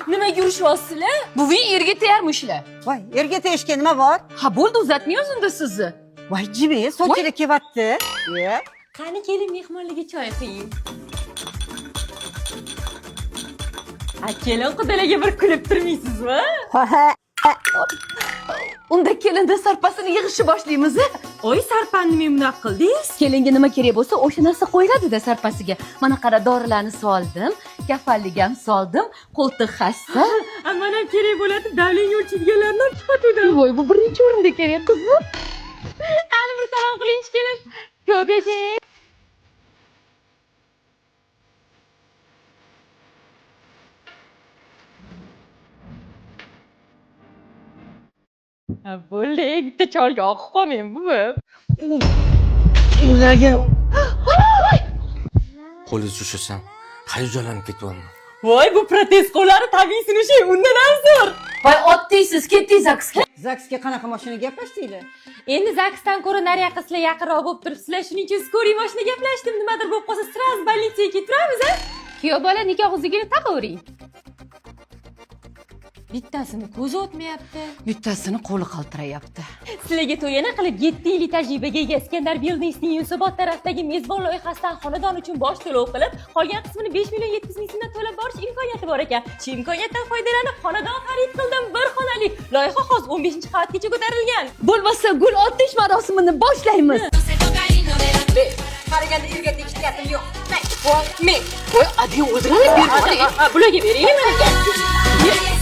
Nimaga urishyapsizlar? Buving erga tegarmishlar. Voy, erga tegishga nima bor? Ha, bo'ldi, uzatmaymiz unda sizni. Voy, jibi, sochili kelyapti. Qani keling mehmonlarga choy quying. Ha, kelin qudalarga bir kulib turmaysizmi? Unda kelinda sarpasini yig'ishni boshlaymiz. Oy, sarpani nima bunday qildingiz? Kelinga nima kerak bo'lsa, o'sha narsa qo'yiladi-da sarpasiga. Mana qara, dorilarni soldim, kafallik ham soldim, qo'ltiq hassa. Mana kerak bo'ladi, davlat yo'l chizganlardan chiqadi. Voy, bu birinchi o'rinda kerak qizim. Qani bir salom qiling kelin. Ko'p yashang. Bo'ldi, bitta cholga oqib qolmang buvi. Ularga qo'lingizni ushlasham hayajonlanib ketyapman. Voy, bu protez qo'llari tabiiy sinishi undan afzal. Voy, otdiysiz, ketdingiz zaksga. Zaksga qanaqa mashina gaplashdinglar? Endi zaksdan ko'ra nariyoqqa sizlar yaqinroq bo'lib turibsizlar, shuning uchun skoriy mashina gaplashdim. Nimadir bo'lib qolsa, sraz больницаga ketiramiz, a? Kuyov bola nikoh uzugini taqavering. Bittasini ko'zi o'tmayapti. Bittasini qo'li qaltirayapti. Sizlarga to'yana qilib 7 yillik tajribaga ega Iskandar Buildings'ning Yunusobod tarafidagi mezbon loyihasidan xonadon uchun bosh to'lov qilib, qolgan qismini 5 million 700 ming so'mdan to'lab borish imkoniyati bor ekan. Shu imkoniyatdan foydalanib xonadon xarid qildim, bir xonali. Loyiha hozir 15-qavatgacha ko'tarilgan. Bo'lmasa, gul otish marosimini boshlaymiz. Qaraganda erga tegishgatim yo'q. Voy, men. Voy, adi o'ldiradi. Bularga beraymi?